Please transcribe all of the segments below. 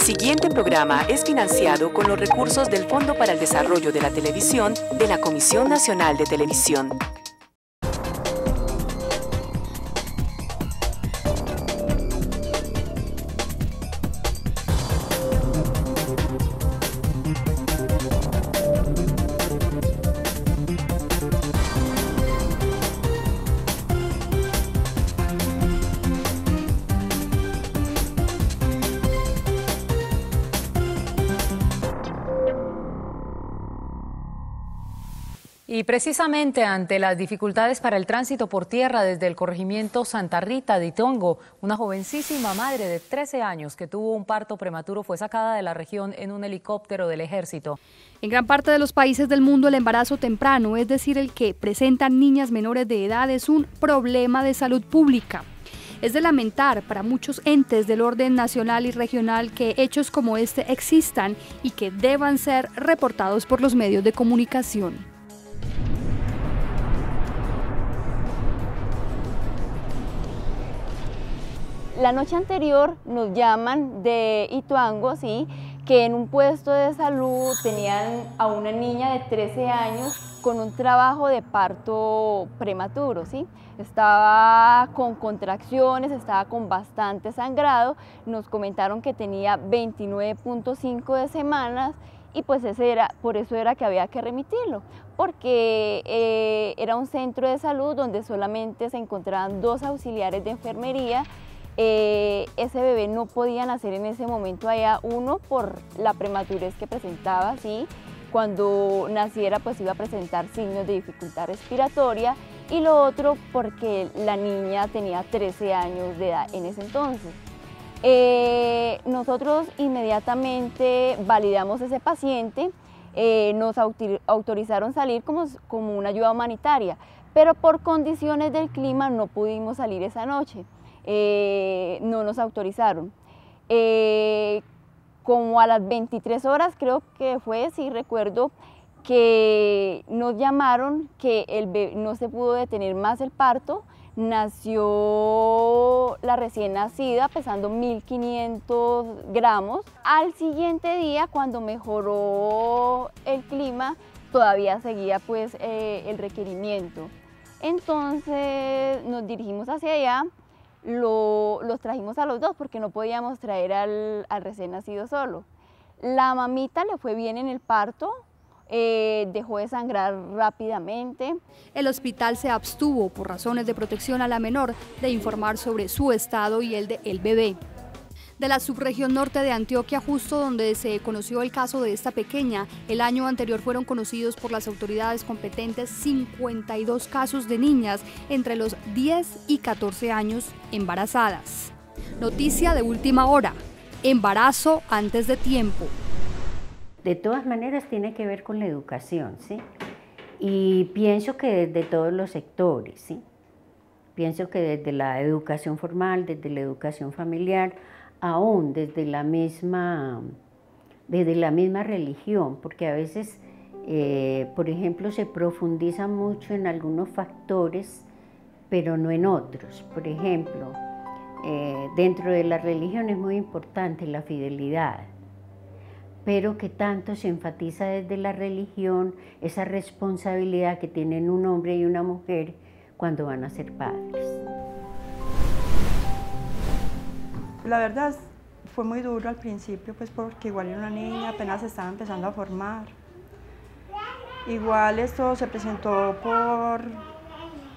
siguiente programa es financiado con los recursos del Fondo para el Desarrollo de la Televisión de la Comisión Nacional de Televisión. Y precisamente ante las dificultades para el tránsito por tierra desde el corregimiento Santa Rita de Itongo, una jovencísima madre de 13 años que tuvo un parto prematuro fue sacada de la región en un helicóptero del ejército. En gran parte de los países del mundo el embarazo temprano, es decir, el que presentan niñas menores de edad, es un problema de salud pública. Es de lamentar para muchos entes del orden nacional y regional que hechos como este existan y que deban ser reportados por los medios de comunicación. La noche anterior nos llaman de Ituango, ¿sí?, que en un puesto de salud tenían a una niña de 13 años con un trabajo de parto prematuro, ¿sí? Estaba con contracciones, estaba con bastante sangrado, nos comentaron que tenía 29.5 de semanas y pues por eso era que había que remitirlo, porque era un centro de salud donde solamente se encontraban 2 auxiliares de enfermería. Ese bebé no podía nacer en ese momento allá, uno por la prematurez que presentaba, ¿sí? Cuando naciera pues iba a presentar signos de dificultad respiratoria, y lo otro porque la niña tenía 13 años de edad en ese entonces. Nosotros inmediatamente validamos ese paciente, nos autorizaron salir como una ayuda humanitaria, pero por condiciones del clima no pudimos salir esa noche. No nos autorizaron. Como a las 23 horas creo que fue, sí recuerdo, que nos llamaron que el bebé no se pudo detener más el parto, nació la recién nacida pesando 1500 gramos. Al siguiente día, cuando mejoró el clima, todavía seguía pues el requerimiento. Entonces nos dirigimos hacia allá. Los trajimos a los dos porque no podíamos traer al recién nacido solo. La mamita le fue bien en el parto, dejó de sangrar rápidamente. El hospital se abstuvo por razones de protección a la menor de informar sobre su estado y el del bebé. De la subregión norte de Antioquia, justo donde se conoció el caso de esta pequeña, el año anterior fueron conocidos por las autoridades competentes 52 casos de niñas entre los 10 y 14 años embarazadas. Noticia de última hora: embarazo antes de tiempo. De todas maneras tiene que ver con la educación, ¿sí? Y pienso que desde todos los sectores, ¿sí? Pienso que desde la educación formal, desde la educación familiar, aún desde la misma religión, porque a veces, por ejemplo, se profundiza mucho en algunos factores, pero no en otros. Por ejemplo, dentro de la religión es muy importante la fidelidad, pero que tanto se enfatiza desde la religión esa responsabilidad que tienen un hombre y una mujer cuando van a ser padres. La verdad fue muy duro al principio, pues porque igual era una niña, apenas se estaba empezando a formar. Igual esto se presentó por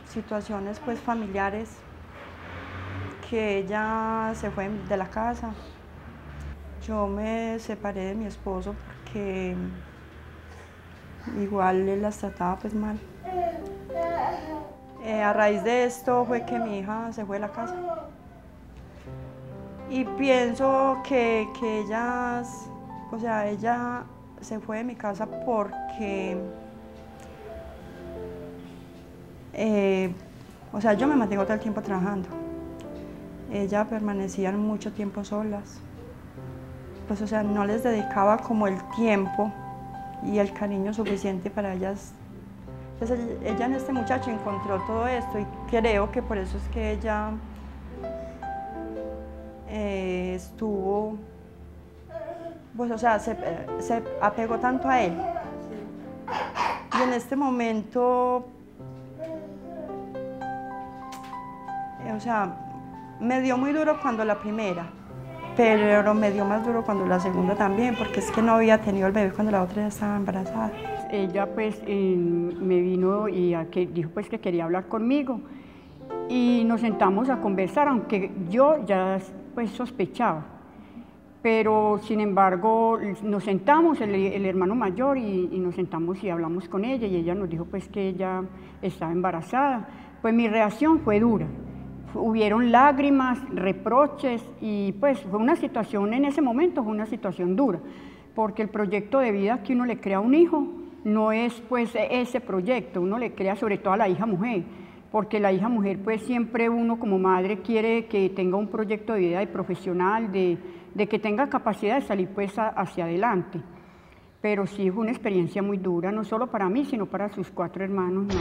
situaciones pues familiares, que ella se fue de la casa. Yo me separé de mi esposo porque igual él las trataba pues mal. A raíz de esto fue que mi hija se fue de la casa. Y pienso que ella se fue de mi casa porque, yo me mantengo todo el tiempo trabajando. Ella permanecía mucho tiempo solas. Pues, no les dedicaba como el tiempo y el cariño suficiente para ellas. Entonces, ella en este muchacho encontró todo esto y creo que por eso es que ella estuvo pues o sea, se apegó tanto a él. Y en este momento, o sea, me dio muy duro cuando la primera, pero me dio más duro cuando la segunda también, porque es que no había tenido el bebé cuando la otra ya estaba embarazada. Ella pues me vino y dijo pues que quería hablar conmigo y nos sentamos a conversar, aunque yo ya pues sospechaba. Pero sin embargo nos sentamos, el hermano mayor, y nos sentamos y hablamos con ella y ella nos dijo pues que ella estaba embarazada. Pues mi reacción fue dura, hubieron lágrimas, reproches y pues fue una situación, en ese momento fue una situación dura, porque el proyecto de vida que uno le crea a un hijo no es pues ese proyecto, uno le crea sobre todo a la hija mujer, porque la hija mujer pues siempre uno como madre quiere que tenga un proyecto de vida, de profesional, de que tenga capacidad de salir pues hacia adelante. Pero sí fue una experiencia muy dura, no solo para mí, sino para sus 4 hermanos más.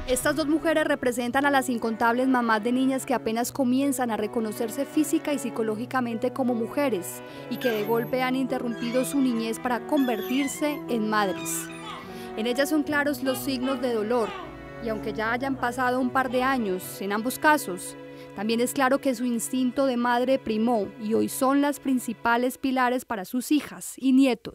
Estas 2 mujeres representan a las incontables mamás de niñas que apenas comienzan a reconocerse física y psicológicamente como mujeres y que de golpe han interrumpido su niñez para convertirse en madres. En ellas son claros los signos de dolor y aunque ya hayan pasado un par de años en ambos casos, también es claro que su instinto de madre primó y hoy son las principales pilares para sus hijas y nietos.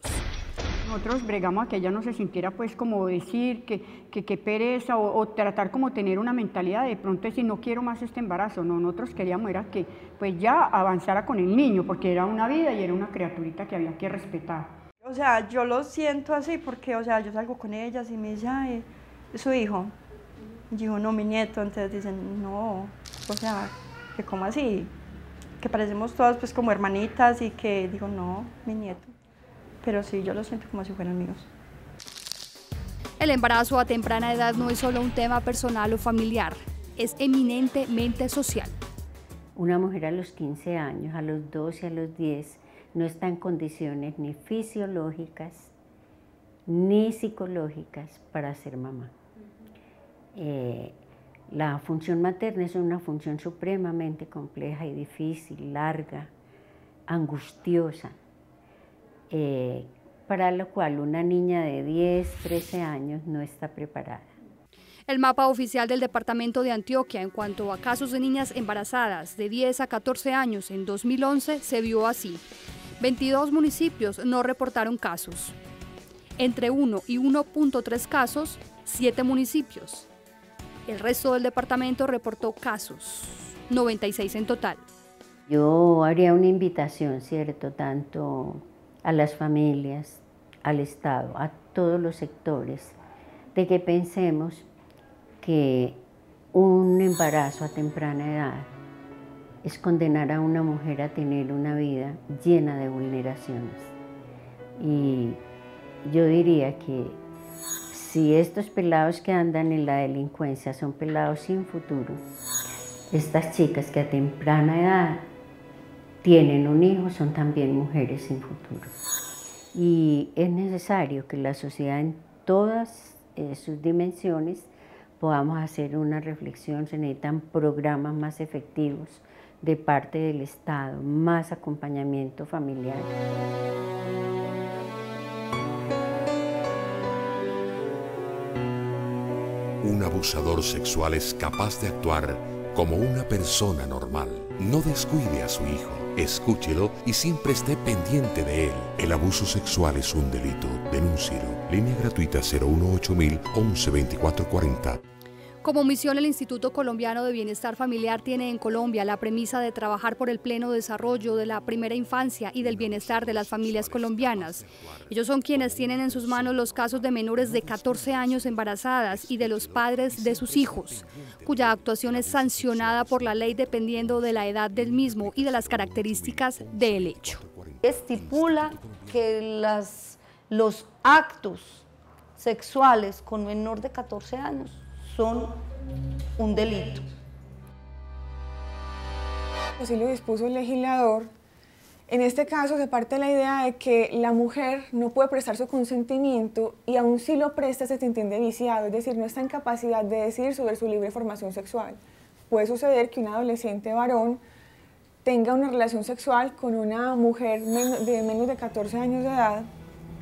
Nosotros bregamos a que ella no se sintiera pues como decir que pereza o tratar como tener una mentalidad de pronto decir no quiero más este embarazo. No, nosotros queríamos era que pues ya avanzara con el niño porque era una vida y era una criaturita que había que respetar. O sea, yo lo siento así porque, o sea, yo salgo con ellas y me dice, ay, es su hijo. Y digo, no, mi nieto. Entonces dicen, no, o sea, que como así, que parecemos todas pues como hermanitas y que digo, no, mi nieto. Pero sí, yo lo siento como si fueran amigos. El embarazo a temprana edad no es solo un tema personal o familiar, es eminentemente social. Una mujer a los 15 años, a los 12, a los 10, no está en condiciones ni fisiológicas ni psicológicas para ser mamá. La función materna es una función supremamente compleja y difícil, larga, angustiosa, para lo cual una niña de 10, 13 años no está preparada. El mapa oficial del departamento de Antioquia en cuanto a casos de niñas embarazadas de 10 a 14 años en 2011 se vio así. 22 municipios no reportaron casos. Entre 1 y 1.3 casos, 7 municipios. El resto del departamento reportó casos, 96 en total. Yo haría una invitación, ¿cierto?, tanto a las familias, al Estado, a todos los sectores, de que pensemos que un embarazo a temprana edad es condenar a una mujer a tener una vida llena de vulneraciones. Y yo diría que si estos pelados que andan en la delincuencia son pelados sin futuro, estas chicas que a temprana edad tienen un hijo son también mujeres sin futuro. Y es necesario que la sociedad en todas sus dimensiones podamos hacer una reflexión. Se necesitan programas más efectivos de parte del Estado, más acompañamiento familiar. Un abusador sexual es capaz de actuar como una persona normal. No descuide a su hijo, escúchelo y siempre esté pendiente de él. El abuso sexual es un delito. Denúncielo. Línea gratuita 018 11 24 40. Como misión, el Instituto Colombiano de Bienestar Familiar tiene en Colombia la premisa de trabajar por el pleno desarrollo de la primera infancia y del bienestar de las familias colombianas. Ellos son quienes tienen en sus manos los casos de menores de 14 años embarazadas y de los padres de sus hijos, cuya actuación es sancionada por la ley dependiendo de la edad del mismo y de las características del hecho. Estipula que los actos sexuales con menor de 14 años son un delito. Así lo dispuso el legislador. En este caso se parte de la idea de que la mujer no puede prestar su consentimiento y aun si lo presta se entiende viciado, es decir, no está en capacidad de decidir sobre su libre formación sexual. Puede suceder que un adolescente varón tenga una relación sexual con una mujer de menos de 14 años de edad,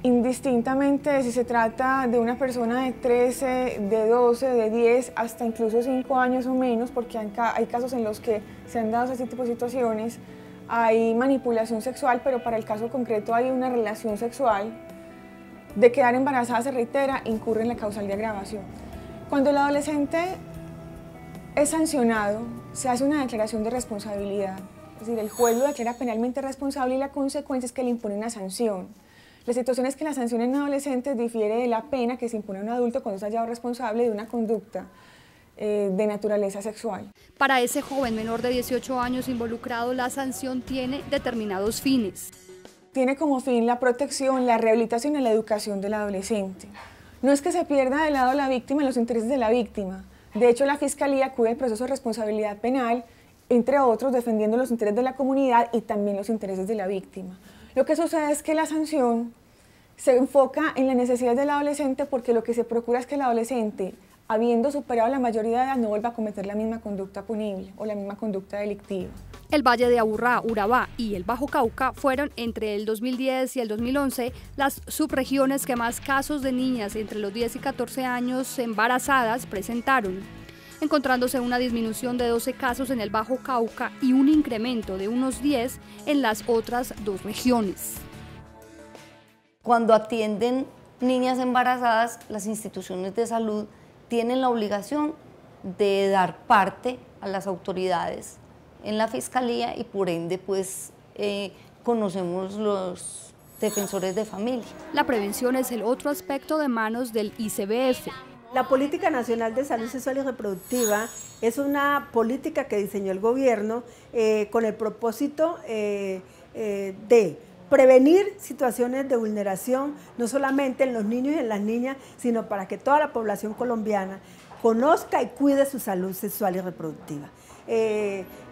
indistintamente si se trata de una persona de 13, de 12, de 10, hasta incluso 5 años o menos, porque hay casos en los que se han dado ese tipo de situaciones, hay manipulación sexual, pero para el caso concreto hay una relación sexual, de quedar embarazada se reitera, incurre en la causal de agravación. Cuando el adolescente es sancionado, se hace una declaración de responsabilidad. Es decir, el juez lo declara penalmente responsable y la consecuencia es que le impone una sanción. La situación es que la sanción en adolescentes difiere de la pena que se impone a un adulto cuando se ha hallado responsable de una conducta de naturaleza sexual. Para ese joven menor de 18 años involucrado, la sanción tiene determinados fines. Tiene como fin la protección, la rehabilitación y la educación del adolescente. No es que se pierda de lado la víctima y los intereses de la víctima. De hecho, la Fiscalía cuida el proceso de responsabilidad penal, entre otros, defendiendo los intereses de la comunidad y también los intereses de la víctima. Lo que sucede es que la sanción se enfoca en la necesidad del adolescente porque lo que se procura es que el adolescente, habiendo superado la mayoría de edad, no vuelva a cometer la misma conducta punible o la misma conducta delictiva. El Valle de Aburrá, Urabá y el Bajo Cauca fueron entre el 2010 y el 2011 las subregiones que más casos de niñas entre los 10 y 14 años embarazadas presentaron, encontrándose una disminución de 12 casos en el Bajo Cauca y un incremento de unos 10 en las otras dos regiones. Cuando atienden niñas embarazadas, las instituciones de salud tienen la obligación de dar parte a las autoridades en la Fiscalía y por ende pues conocemos los defensores de familia. La prevención es el otro aspecto de manos del ICBF. La Política Nacional de Salud Sexual y Reproductiva es una política que diseñó el gobierno con el propósito de prevenir situaciones de vulneración, no solamente en los niños y en las niñas, sino para que toda la población colombiana conozca y cuide su salud sexual y reproductiva.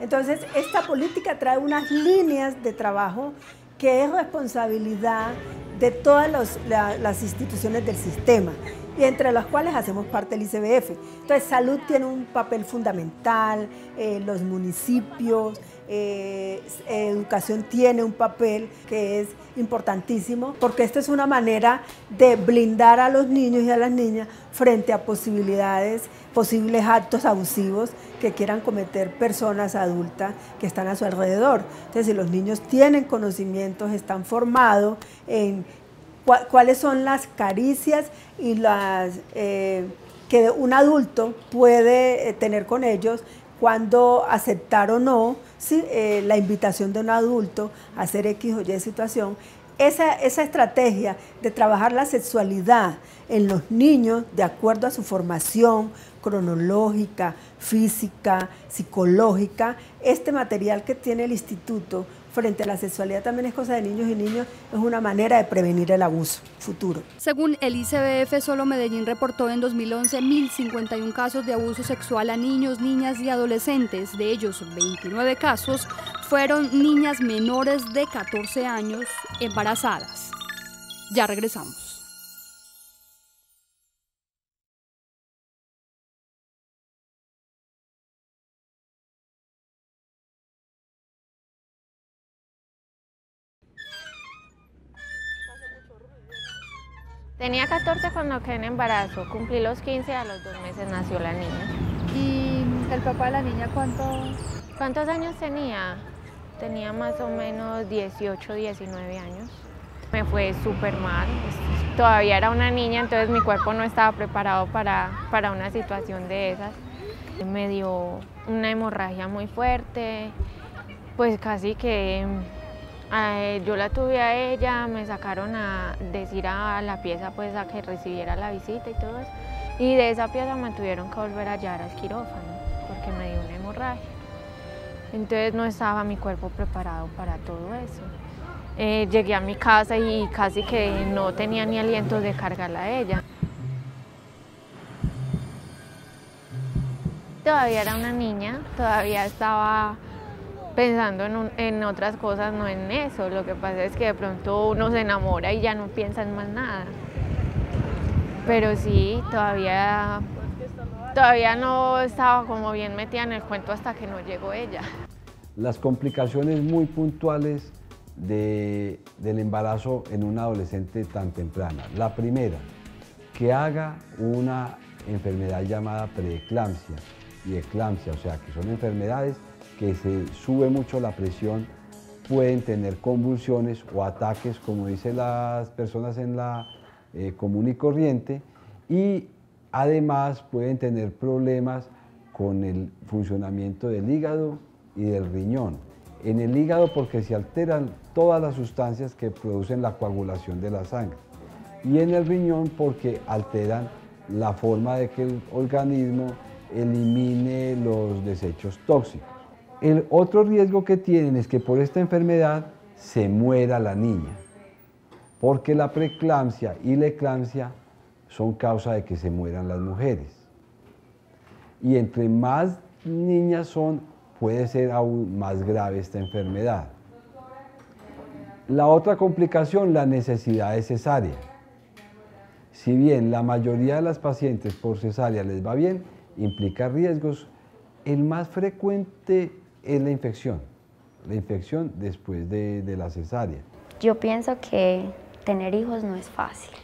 Entonces, esta política trae unas líneas de trabajo que es responsabilidad de todas las instituciones del sistema, y entre las cuales hacemos parte del ICBF. Entonces, salud tiene un papel fundamental, los municipios, educación tiene un papel que es importantísimo, porque esta es una manera de blindar a los niños y a las niñas frente a posibles actos abusivos que quieran cometer personas adultas que están a su alrededor. Entonces, si los niños tienen conocimientos, están formados en cuáles son las caricias y las que un adulto puede tener con ellos, cuándo aceptar o no, ¿sí? La invitación de un adulto a hacer X o Y situación. Esa estrategia de trabajar la sexualidad en los niños de acuerdo a su formación cronológica, física, psicológica, este material que tiene el instituto frente a la sexualidad también es cosa de niños y niñas, es una manera de prevenir el abuso futuro. Según el ICBF, solo Medellín reportó en 2011 1.051 casos de abuso sexual a niños, niñas y adolescentes. De ellos, 29 casos fueron niñas menores de 14 años embarazadas. Ya regresamos. Tenía 14 cuando quedé en embarazo, cumplí los 15 y a los 2 meses nació la niña. ¿Y el papá de la niña cuántos años tenía? Tenía más o menos 18, 19 años. Me fue súper mal, todavía era una niña, entonces mi cuerpo no estaba preparado para una situación de esas. Me dio una hemorragia muy fuerte, pues casi que yo la tuve a ella, me sacaron a decir a la pieza pues a que recibiera la visita y todo eso. Y de esa pieza me tuvieron que volver a llevar al quirófano porque me dio una hemorragia. Entonces no estaba mi cuerpo preparado para todo eso. Llegué a mi casa y casi que no tenía ni aliento de cargarla a ella. Todavía era una niña, todavía estaba pensando en otras cosas, no en eso. Lo que pasa es que de pronto uno se enamora y ya no piensa en más nada. Pero sí, todavía no estaba como bien metida en el cuento hasta que no llegó ella. Las complicaciones muy puntuales del embarazo en una adolescente tan temprana. La primera, que haga una enfermedad llamada preeclampsia y eclampsia, o sea, que son enfermedades que se sube mucho la presión, pueden tener convulsiones o ataques, como dicen las personas en la común y corriente, y además pueden tener problemas con el funcionamiento del hígado y del riñón. En el hígado porque se alteran todas las sustancias que producen la coagulación de la sangre, y en el riñón porque alteran la forma de que el organismo elimine los desechos tóxicos. El otro riesgo que tienen es que por esta enfermedad se muera la niña, porque la preeclampsia y la eclampsia son causa de que se mueran las mujeres. Y entre más niñas son, puede ser aún más grave esta enfermedad. La otra complicación, la necesidad de cesárea. Si bien la mayoría de las pacientes por cesárea les va bien, implica riesgos. El más frecuente es la infección después de la cesárea. Yo pienso que tener hijos no es fácil.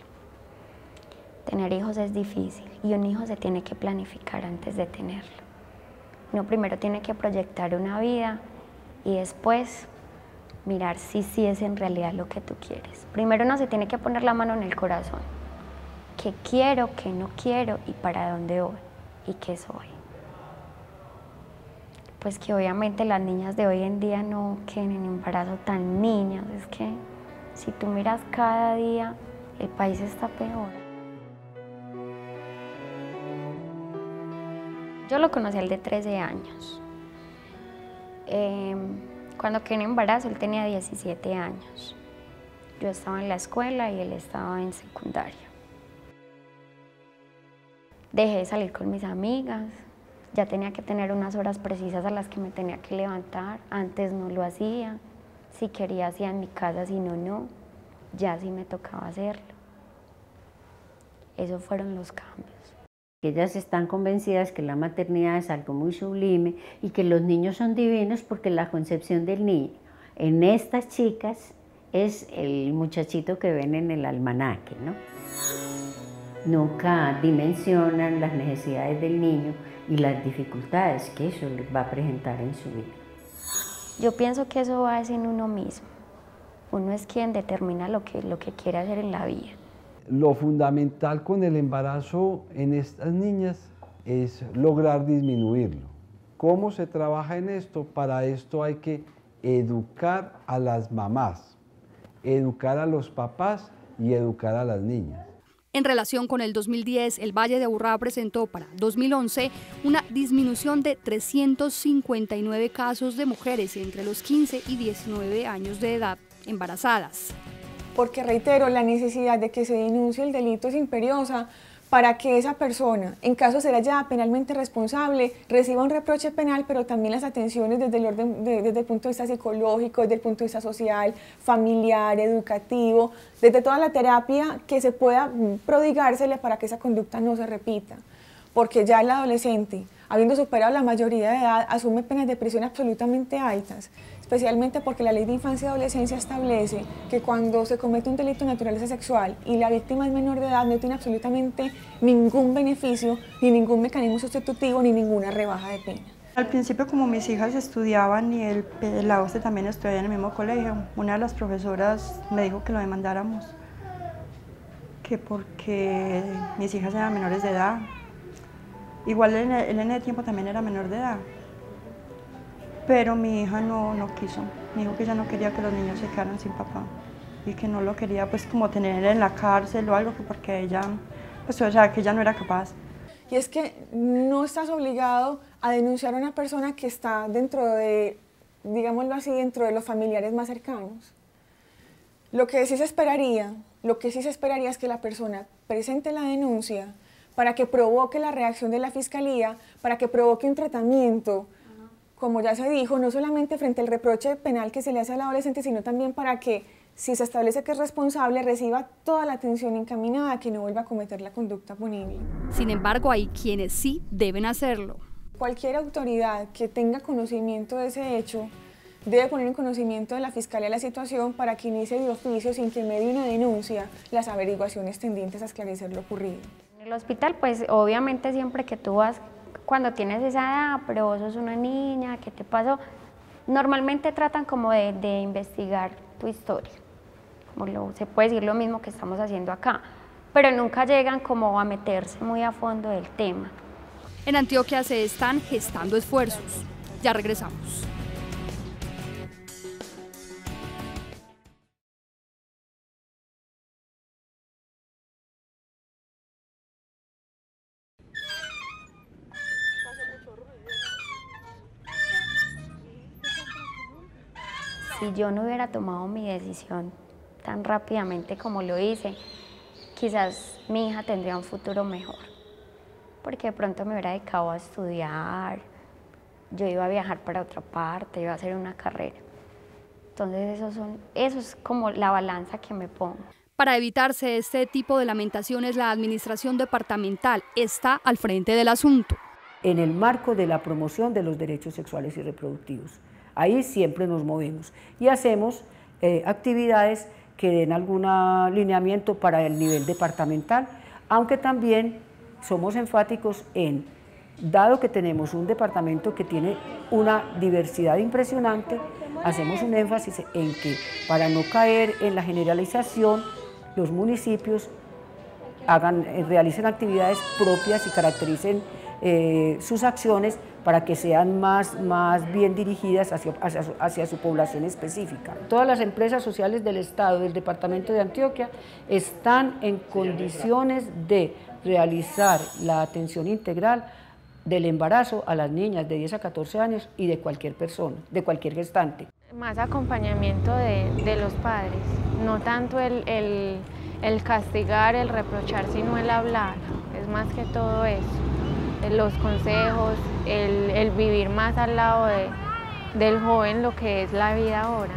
Tener hijos es difícil y un hijo se tiene que planificar antes de tenerlo. Uno primero tiene que proyectar una vida y después mirar si sí es en realidad lo que tú quieres. Primero uno se tiene que poner la mano en el corazón. ¿Qué quiero, qué no quiero y para dónde voy y qué soy? Pues que obviamente las niñas de hoy en día no queden en embarazo tan niñas. Es que si tú miras cada día, el país está peor. Yo lo conocí al de 13 años. Cuando quedé en embarazo, él tenía 17 años. Yo estaba en la escuela y él estaba en secundaria. Dejé de salir con mis amigas. Ya tenía que tener unas horas precisas a las que me tenía que levantar. Antes no lo hacía. Si quería, hacía en mi casa, si no, no. Ya sí me tocaba hacerlo. Esos fueron los cambios. Ellas están convencidas que la maternidad es algo muy sublime y que los niños son divinos porque la concepción del niño en estas chicas es el muchachito que ven en el almanaque, ¿no? Nunca dimensionan las necesidades del niño y las dificultades que eso les va a presentar en su vida. Yo pienso que eso va en uno mismo. Uno es quien determina lo que quiere hacer en la vida. Lo fundamental con el embarazo en estas niñas es lograr disminuirlo. ¿Cómo se trabaja en esto? Para esto hay que educar a las mamás, educar a los papás y educar a las niñas. En relación con el 2010, el Valle de Aburrá presentó para 2011 una disminución de 359 casos de mujeres entre los 15 y 19 años de edad embarazadas. Porque reitero, la necesidad de que se denuncie el delito es imperiosa para que esa persona, en caso de ser hallada penalmente responsable, reciba un reproche penal, pero también las atenciones desde el punto de vista psicológico, desde el punto de vista social, familiar, educativo, desde toda la terapia que se pueda prodigársele para que esa conducta no se repita. Porque ya el adolescente, habiendo superado la mayoría de edad, asume penas de prisión absolutamente altas, especialmente porque la Ley de Infancia y Adolescencia establece que cuando se comete un delito de naturaleza sexual y la víctima es menor de edad, no tiene absolutamente ningún beneficio, ni ningún mecanismo sustitutivo, ni ninguna rebaja de pena. Al principio, como mis hijas estudiaban y la OSTE también estudiaba en el mismo colegio, una de las profesoras me dijo que lo demandáramos, que porque mis hijas eran menores de edad. Igual él en el tiempo también era menor de edad. Pero mi hija no quiso, me dijo que ella no quería que los niños se quedaran sin papá y que no lo quería pues como tener en la cárcel o algo, porque ella, pues o sea, que ella no era capaz. Y es que no estás obligado a denunciar a una persona que está dentro de, digámoslo así, dentro de los familiares más cercanos. Lo que sí se esperaría es que la persona presente la denuncia para que provoque la reacción de la fiscalía, para que provoque un tratamiento, como ya se dijo, no solamente frente al reproche penal que se le hace al adolescente, sino también para que, si se establece que es responsable, reciba toda la atención encaminada a que no vuelva a cometer la conducta punible. Sin embargo, hay quienes sí deben hacerlo. Cualquier autoridad que tenga conocimiento de ese hecho debe poner en conocimiento de la Fiscalía la situación para que inicie de oficio, sin que medie una denuncia, las averiguaciones tendientes a esclarecer lo ocurrido. En el hospital, pues obviamente siempre que tú vas, cuando tienes esa edad, pero vos sos una niña, ¿qué te pasó? Normalmente tratan como de investigar tu historia, se puede decir lo mismo que estamos haciendo acá, pero nunca llegan como a meterse muy a fondo del tema. En Antioquia se están gestando esfuerzos. Ya regresamos. Si yo no hubiera tomado mi decisión tan rápidamente como lo hice, quizás mi hija tendría un futuro mejor, porque de pronto me hubiera dedicado a estudiar, yo iba a viajar para otra parte, iba a hacer una carrera. Entonces eso es como la balanza que me pongo. Para evitarse este tipo de lamentaciones, la administración departamental está al frente del asunto. En el marco de la promoción de los derechos sexuales y reproductivos. Ahí siempre nos movemos y hacemos actividades que den algún alineamiento para el nivel departamental, aunque también somos enfáticos en, dado que tenemos un departamento que tiene una diversidad impresionante, hacemos un énfasis en que para no caer en la generalización, los municipios realicen actividades propias y caractericen sus acciones para que sean más bien dirigidas hacia su población específica. Todas las empresas sociales del Estado, del Departamento de Antioquia, están en condiciones de realizar la atención integral del embarazo a las niñas de 10 a 14 años y de cualquier persona, de cualquier gestante. Más acompañamiento de los padres, no tanto el castigar, el reprochar, sino el hablar, es más que todo eso. Los consejos, el vivir más al lado del joven, lo que es la vida ahora.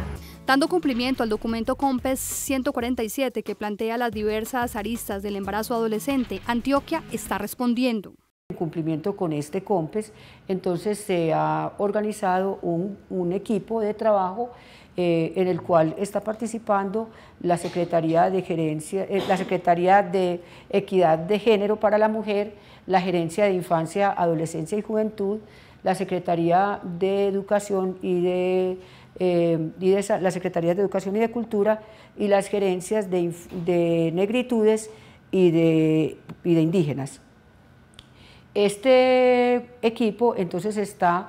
Dando cumplimiento al documento COMPES 147 que plantea las diversas aristas del embarazo adolescente, Antioquia está respondiendo. En cumplimiento con este COMPES, entonces se ha organizado un equipo de trabajo en el cual está participando la Secretaría de Gerencia, la Secretaría de Equidad de Género para la Mujer, la Gerencia de Infancia, Adolescencia y Juventud, la Secretaría de Educación la Secretaría de Educación y de Cultura y las gerencias de negritudes y de indígenas. Este equipo entonces está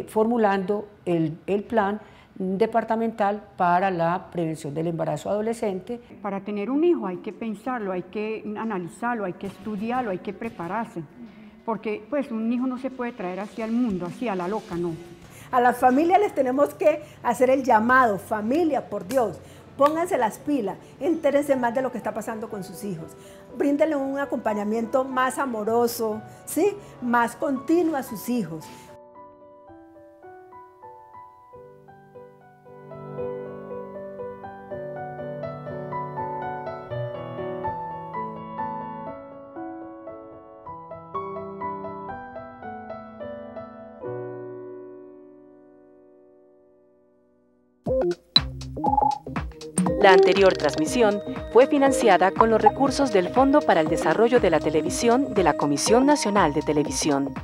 formulando el plan departamental para la prevención del embarazo adolescente. Para tener un hijo hay que pensarlo, hay que analizarlo, hay que estudiarlo, hay que prepararse, porque pues un hijo no se puede traer así al mundo, así a la loca, no. A las familias les tenemos que hacer el llamado, familia, por Dios, pónganse las pilas, entérense más de lo que está pasando con sus hijos, bríndenle un acompañamiento más amoroso, ¿sí? Más continuo a sus hijos. La anterior transmisión fue financiada con los recursos del Fondo para el Desarrollo de la Televisión de la Comisión Nacional de Televisión.